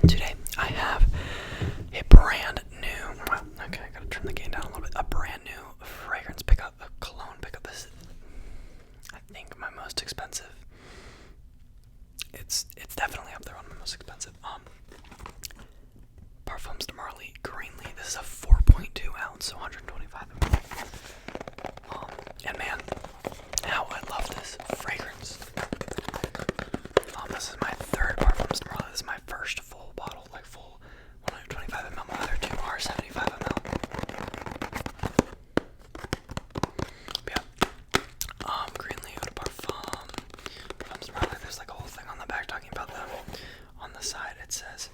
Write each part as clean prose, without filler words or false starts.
And today I have a brand new, okay, I gotta turn the gain down a little bit, a brand new fragrance pickup, a cologne pickup. This is, I think, my most expensive. It's definitely up there on my most expensive. Parfums de Marly Greenly. This is a 4.2 ounce, so 125 ml. And man, how I love this fragrance. This is my third Parfums de Marly. This is my first full bottle, like full 125 ml. My other two are 75 ml. But yeah, Greenly Eau de Parfum. Parfums de Marly. There's like a whole thing on the back talking about them. On the side it says,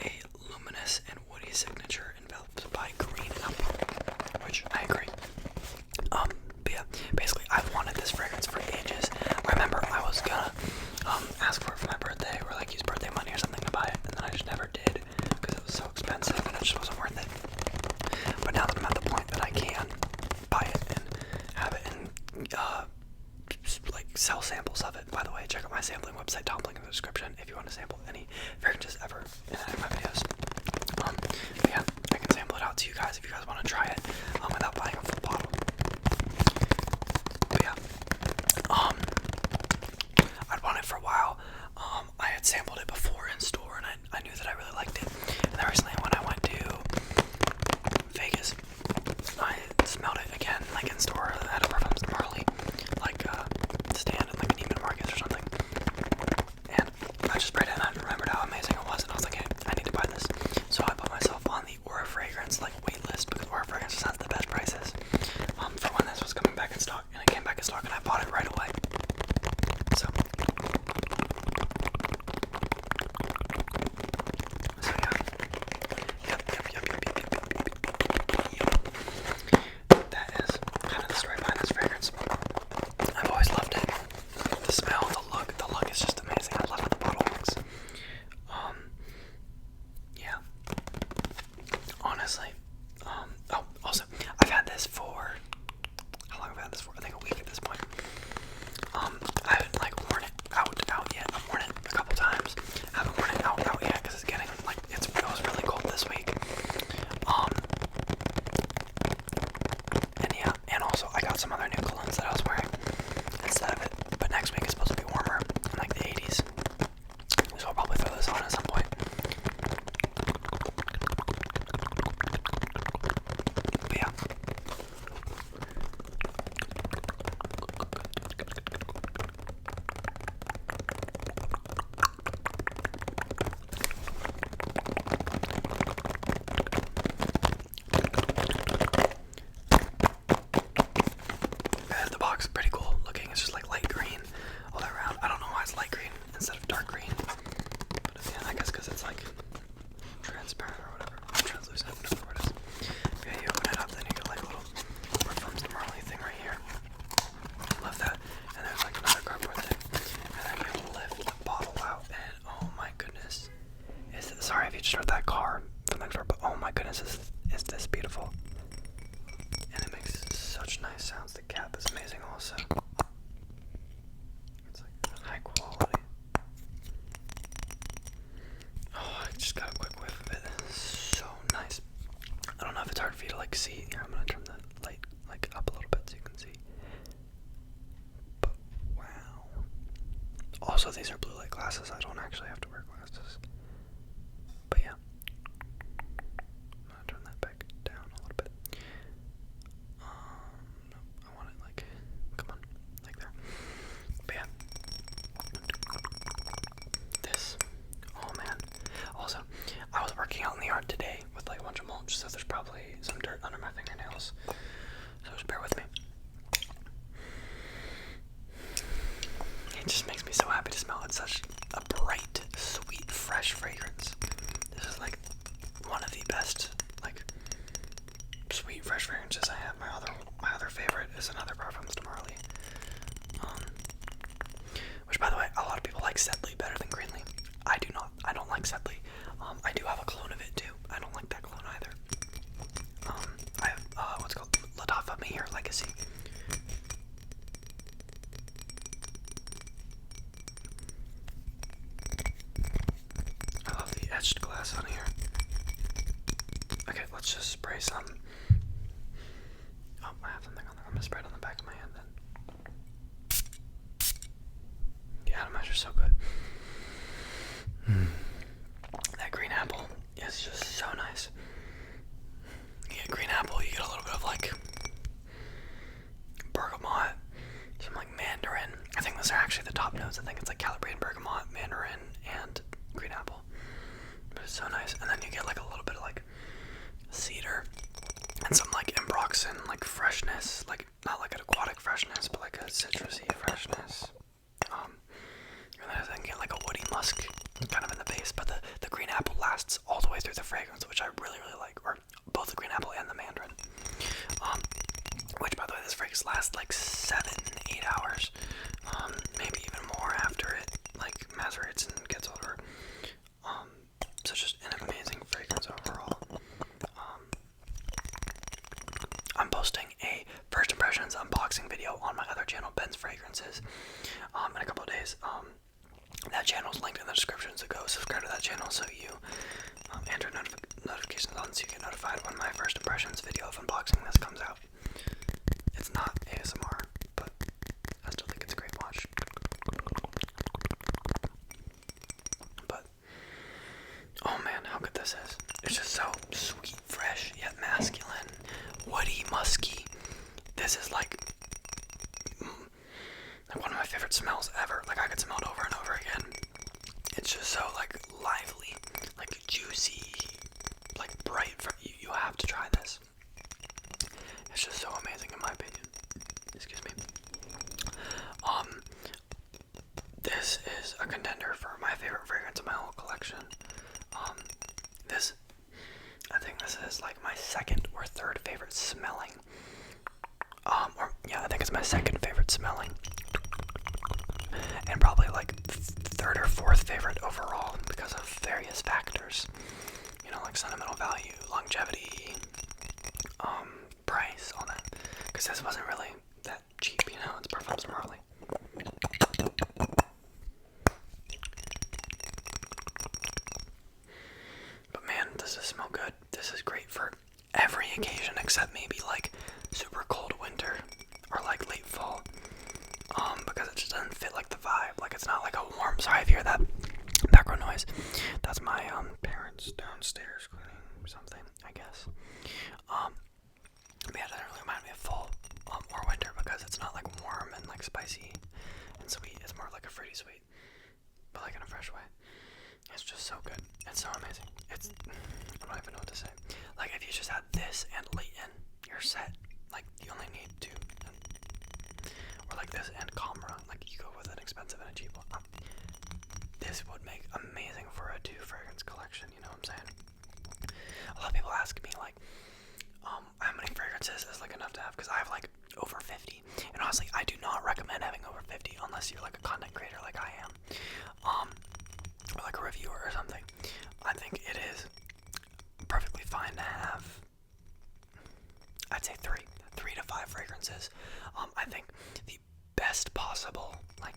a luminous and woody signature enveloped by green apple, which I agree. But yeah, basically I've wanted this fragrance for ages. I remember I was gonna ask for it for my birthday, or like use birthday money or something to buy it, and then I just never did because it was so expensive and it just wasn't worth it. But now that I'm at the point that I can buy it and have it and like sell samples of it. By the way, check out my sampling website, top link in the description, if you want to sample any fragrances ever in any of my videos. But yeah, I can sample it out to you guys if you guys want to try it without buying a full bottle. But yeah, I'd wanted it for a while. I had sampled it before in store, and I knew that I really liked it. And then recently, when I went to Vegas, I smelled it again, like in store at a Parfums de Marly, like stand at like an Neiman Marcus or something. And I just sprayed it, and I remembered how amazing it was, and I was like, hey, I need to buy this. So I put myself on the Aura Fragrance like wait list, because Aura Fragrance just has the best prices for when this was coming back in stock, and it came back in stock, and I bought it right away. So yeah. Yep. That is kind of the story behind this fragrance. I've always loved it. The smell, the look is just amazing. I love how the bottle looks. Yeah. Honestly. Oh, also, I've had this for, how long have I had this for? I think a week at this point. I haven't like worn it out yet. I've worn it a couple times. I haven't worn it out yet because it's getting like, it was really cold this week. And yeah, and also I got some other new colognes that I was wearing instead of it. But next week it's supposed to be warmer, in like the 80s. So I'll probably throw this on at some point. But yeah. The box is pretty cool looking. It's just like light green all the way around. I don't know why it's light green instead of dark green. But yeah, I guess because it's like transparent or whatever. Translucent, whatever it is. Okay, you open it up, then you get like a little Parfums de Marly thing right here. Love that. And there's like another cardboard thing. And then you lift the bottle out, and oh my goodness. Sorry if you just heard that car from next door, but oh my goodness, is this beautiful. And it makes such nice sounds. The cap is amazing also. It's like high quality. Oh, I just got a quick whiff of it. It's so nice. I don't know if it's hard for you to like see. Here, I'm gonna turn the light like up a little bit so you can see. But wow. Also, these are blue light glasses. I don't actually have to wear glasses. But yeah. I'm gonna turn that back down a little bit. No, I want it like, come on, like there. But yeah. This, oh man. Also, I was working out in the yard today with like a bunch of mulch, so there's probably some dirt under my fingernails. So just bear with me. It just makes me so happy to smell it. Such a bright, gonna spray it on the back of my hand then. The atomizer is so good. That green apple is just so nice. You get green apple, you get a little bit of like bergamot, some like mandarin. I think those are actually the top notes. I think it's like calibrated bergamot, mandarin, and green apple. But it's so nice. And then you get like a little bit of like cedar and some like ambroxan, like freshness, like not like an aquatic freshness, but like a citrusy freshness. And then I get like a woody musk kind of in the base, but the green apple lasts all the way through the fragrance, which I really, really like, or both the green apple and the mandarin. Which, by the way, this fragrance lasts like 7-8 hours, maybe even more after it like macerates and gets older. So just an amazing fragrance overall. I'm posting a first impressions unboxing video on my other channel, Ben's Fragrances, in a couple of days. That channel is linked in the description, so go subscribe to that channel so you enter notifications on so you get notified when my first impressions video of unboxing this comes out. It's not ASMR, but I still think it's a great watch. But, oh man, how good this is. It's just so sweet, fresh, yet masculine, woody, musky. This is like one of my favorite smells ever. Like I could smell it over and over again. It's just so like lively, like juicy, like bright. You have to try this. It's just so amazing in my opinion. Excuse me. This is a contender for my favorite fragrance in my whole collection. I think this is like my second or third favorite smelling. I think it's my second favorite smelling. And probably like third or fourth favorite overall because of various factors. You know, like sentimental value, longevity, price, all that. Because this wasn't really that cheap, you know, it's Parfums Marley. But man, does this smell good. This is great for every occasion except maybe like super cold winter or like late fall. Because it just doesn't fit like the vibe. Like it's not like a warm, sorry if you hear that background noise. That's my parents downstairs cleaning something, I guess. But yeah, it doesn't really remind me of fall or winter because it's not like warm and like spicy and sweet. It's more like a fruity sweet, but like in a fresh way. It's just so good. It's so amazing. I don't even know what to say. Like if you just had this and Leighton, you're set. Like you only need two. Or like this and Comra. Like you go with an expensive and a cheap one. This would make amazing for a 2 fragrance collection. You know what I'm saying? A lot of people ask me like, how many fragrances is like enough to have? Because I have like over 50. And honestly, I do not recommend having over 50 unless you're like a content creator like I am. Or like a reviewer or something. I think it is perfectly fine to have, I'd say 3 to 5 fragrances. I think the best possible like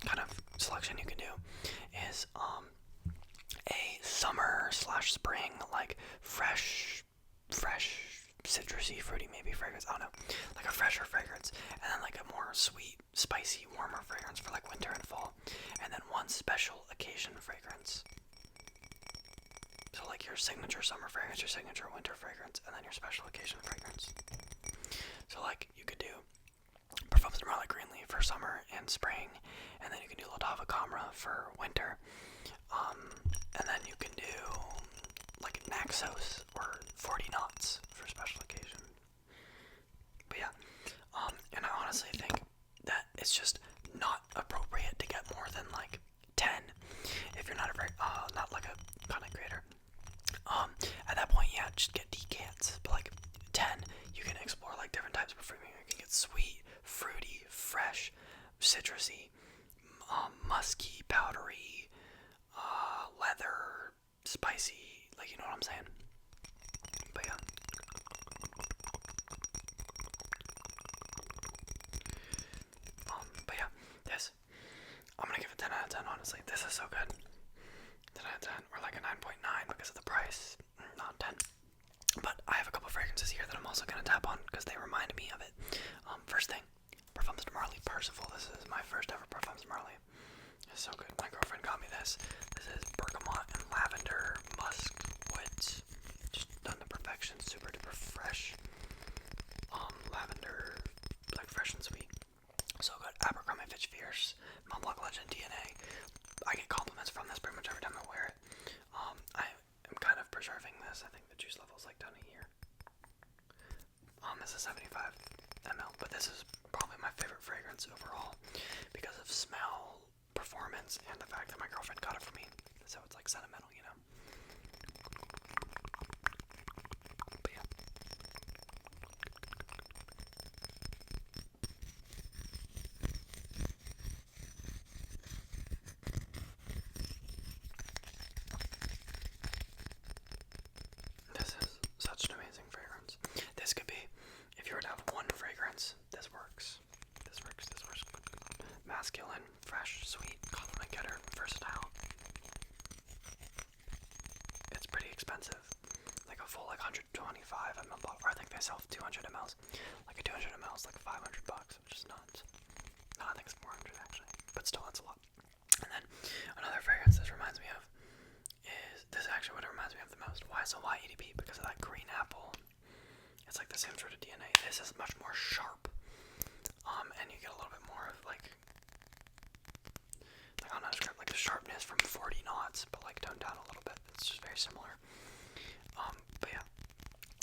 kind of selection you can do is a summer / spring like fresh citrusy fruity maybe fragrance, I don't know, like a fresher fragrance, and then like a more sweet spicy warmer fragrance for like winter and fall, and then one special occasion fragrance. So like your signature summer fragrance, your signature winter fragrance, and then your special occasion fragrance. So like you could do Parfums de Marly Greenleaf for summer and spring, and then you can do L'Ottava Camera for winter, and then you can do like Naxos or 40 Knots for special occasion. But yeah, and I honestly think that it's just not appropriate to get more than like 10 if you're not not like a content creator. At that point, yeah, just get decants. But like 10, you can explore like different types of perfume. You can get sweet, fruity, fresh, citrusy, musky, powdery, leather, spicy. Like, you know what I'm saying? But yeah. But yeah, this, I'm gonna give it 10 out of 10, honestly. This is so good. 10 out of 10, or like a 9.9 because of the price. Not 10. But I have a couple fragrances here that I'm also gonna tap on because they remind me of it. Parfums Marley. It's so good. My girlfriend got me this. This is bergamot and lavender musk woods. Just done to perfection. Super duper fresh. Lavender, like fresh and sweet. So good. Abercrombie Fitch Fierce, Montblanc Legend DNA. I get compliments from this pretty much every time I wear it. I am kind of preserving this. I think the juice level is like down here. This is 75 ml, but this is probably my favorite fragrance overall because of smell, performance, and the fact that my girlfriend got it for me. So it's like sentimental, you know. But yeah. This is such an amazing fragrance. This could be, if you were to have one fragrance, this works. This works. Masculine, fresh, sweet, compliment getter, versatile. It's pretty expensive. Like a full 125 ml bottle, or I think they sell 200 mls. Like a 200 ml is like $500, which is nuts. No, I think it's 400 actually, but still, that's a lot. And then another fragrance this reminds me of is, this is actually what it reminds me of the most. Why? So why EDP? Because of that green apple. It's like the same sort of DNA. This is much more sharp. And you get a little bit more of like I don't know, describe like the sharpness from 40 knots, but like toned down a little bit. It's just very similar. But yeah,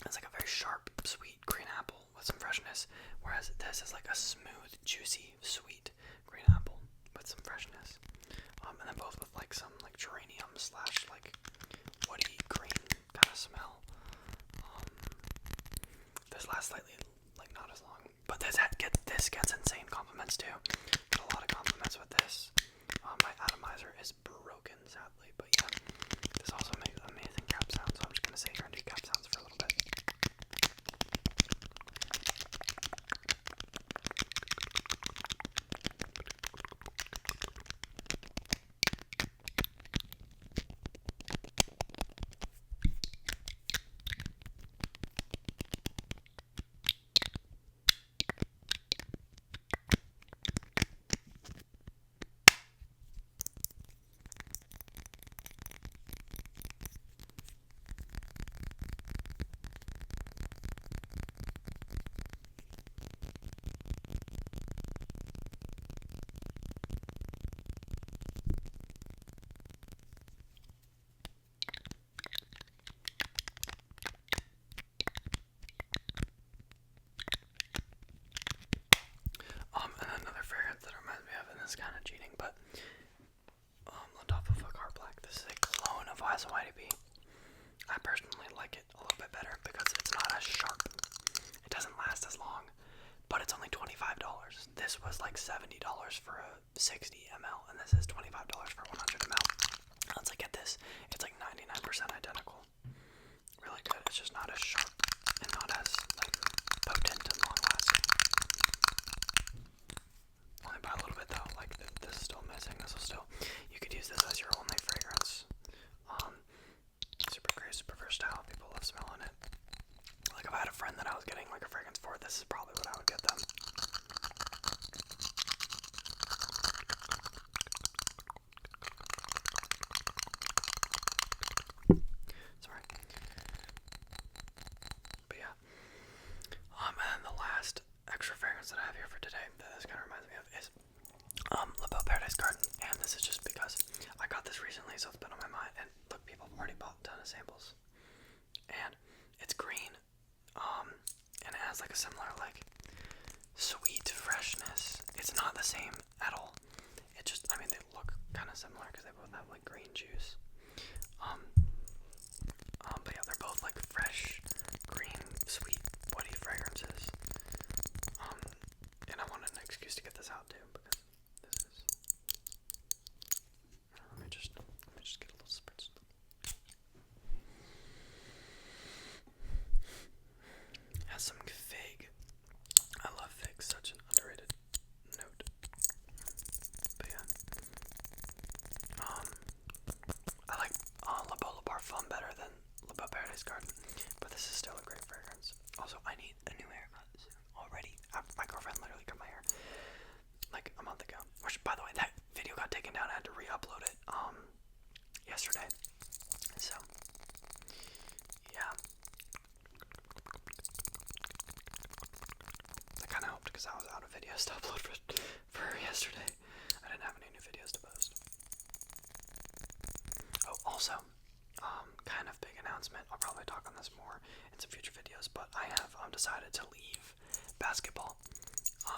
it's like a very sharp, sweet green apple with some freshness, whereas this is like a smooth, juicy, sweet green apple with some freshness. And then both with like some like geranium slash like woody green kind of smell. This lasts slightly, like not as long, but this gets insane compliments too. Get a lot of compliments with this. My atomizer is broken, sadly, but yeah, this also makes amazing cap sounds, so I'm just gonna sit here and do cap sounds for a little bit. And another fragrance that reminds me of, and this is kind of cheating, but on top of a car black, this is a cologne of YSYDB. I personally like it a little bit better because it's not as sharp. It doesn't last as long, but it's only $25. This was like $70 for a 60 ml, and this is $25 for 100 ml. Once I get this, it's like 99% identical. Really good. It's just not as sharp and not as like potent and long lasting. Only by a little bit though. Like this is still missing. This will still. You could use this as your only fragrance. Super great, super versatile. People love smelling it. Like if I had a friend that I was getting like a fragrance for, this is probably what I would get them. Sorry. But yeah. And then the last extra fragrance that I have here for today that this kind of reminds me of is La Belle Paradise Garden. And this is just because I got this recently, so it's been on my mind. And look, people have already bought a ton of samples. And it's green. And it has like a similar like sweet freshness. It's not the same at all. It just, I mean, they look kind of similar because they both have like green juice. But yeah, they're both like fresh, green, sweet, woody fragrances. And I wanted an excuse to get this out too because this is. Let me just get a little spritz. Has some fig. I love fig, such an underrated note. But yeah. yesterday. So, yeah. That kind of helped because I was out of videos to upload for yesterday. I didn't have any new videos to post. Oh, also, kind of big announcement. I'll probably talk on this more in some future videos, but I have decided to leave basketball.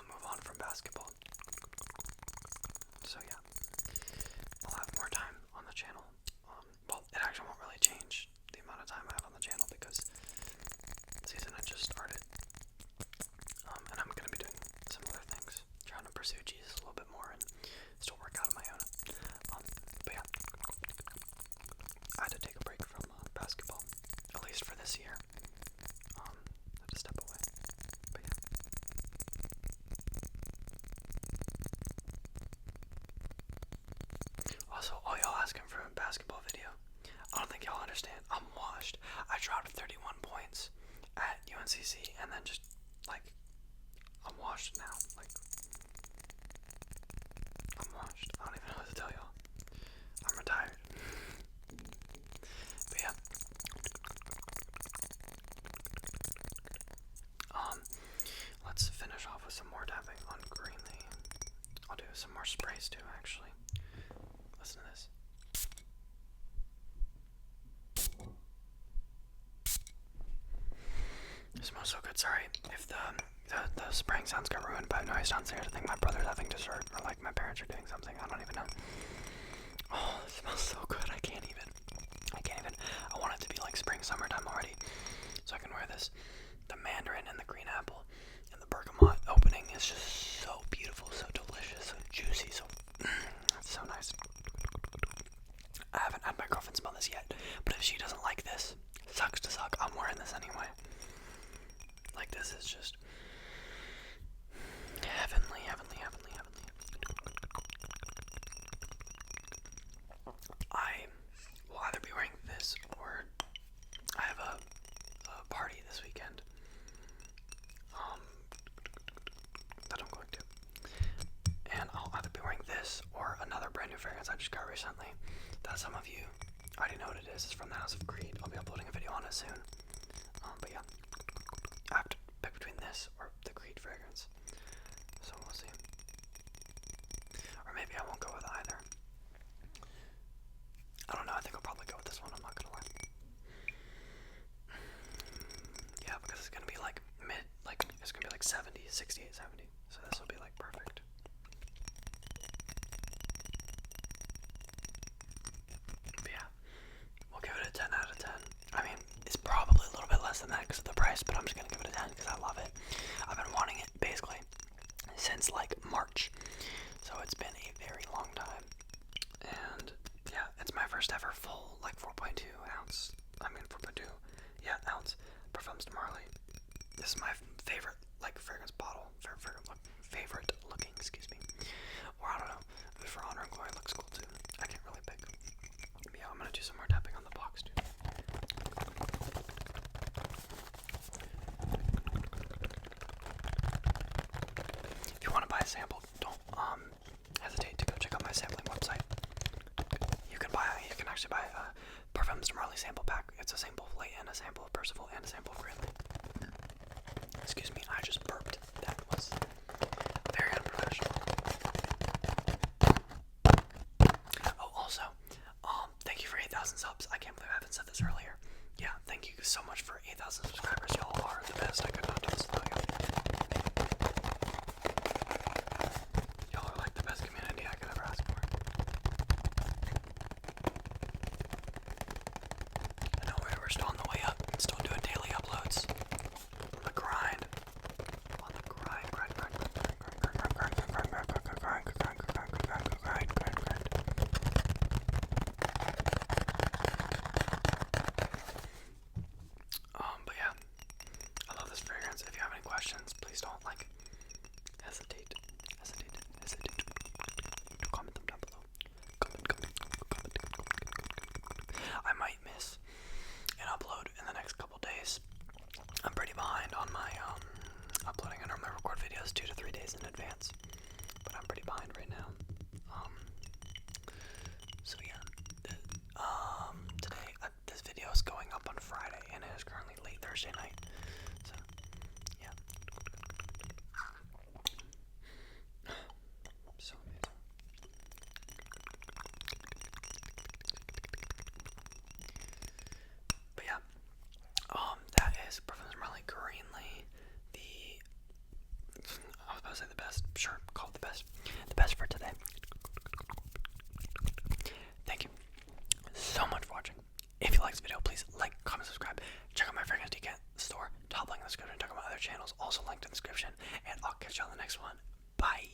Move on from basketball. So yeah, I'll have more time on the channel. Well, it actually won't really change the amount of time I have on the channel because the season had just started. And I'm going to be doing some other things, trying to pursue Jesus a little bit more and still work out on my own. But yeah, I had to take a break from basketball, at least for this year. I had to step away. But yeah. Also, all y'all asking for a basketball video. I don't think y'all understand. I'm washed. I dropped 31 points at UNCC and then just, like, I'm washed now. Like, I'm washed. I don't even know what to tell y'all. I'm retired. But yeah. Let's finish off with some more tapping on Greenlee. I'll do some more sprays too, actually. Listen to this. It smells so good. Sorry if the spraying sounds got ruined by noise downstairs. I think my brother's having dessert, or like my parents are doing something. I don't even know. Oh, it smells so good. I can't even. I want it to be like spring, summertime already, so I can wear this. The mandarin and the green apple and the bergamot opening is just so beautiful, so delicious, so juicy, so so nice. I haven't had my girlfriend smell this yet, but if she doesn't like this, sucks to suck. I'm wearing this anyway. Like, this is just heavenly, heavenly, heavenly, heavenly. I will either be wearing this or I have a party this weekend that I'm going to. And I'll either be wearing this or another brand new fragrance I just got recently that some of you already know what it is. It's from the House of Creed. I'll be uploading a video on it soon. But yeah, I have to pick between this or the Creed fragrance. So we'll see. Or maybe I won't go with either. I don't know. I think I'll probably go with this one. I'm not gonna lie. Yeah, because it's gonna be like it's gonna be like 70, 68, 70. So this will be like perfect. But yeah, we'll give it a 10 out of 10. I mean, it's probably a little bit less than that because of the price, but I'm just gonna give it a 10 because I love it. I've been wanting it basically since like March, so it's been a very long time. And yeah, it's my first ever full like 4.2 ounce. I mean 4.2, yeah, ounce Parfums de Marly. This is my favorite like fragrance bottle, favorite looking, excuse me. Or I don't know, for Honor and Glory looks cool too. I can't really pick. But yeah, I'm gonna do some more tapping on the box too. If you want to buy a sample, don't hesitate to go check out my sampling website. You can actually buy a Parfums de Marly sample pack. It's a sample of Late and a sample of Percival and a sample of Greenlee. Excuse me, I just burped. That was very unprofessional. Oh, also, thank you for 8,000 subs. I can't believe I haven't said this earlier. Yeah, thank you so much for 8,000 subscribers. Y'all are the best. I could not tell you. Y'all are like the best community I could ever ask for. I know we're still on the way up. Still doing daily uploads. On the grind. On the grind. But yeah, I love this fragrance. If you have any questions, please don't hesitate to comment them down below. Comment. I might miss an upload say the best. Sure, call it the best. The best for today. Thank you so much for watching. If you like this video, please like, comment, subscribe. Check out my Fragrance Decant store. Top link in the description. Check out my other channels, also linked in the description. And I'll catch you on the next one. Bye.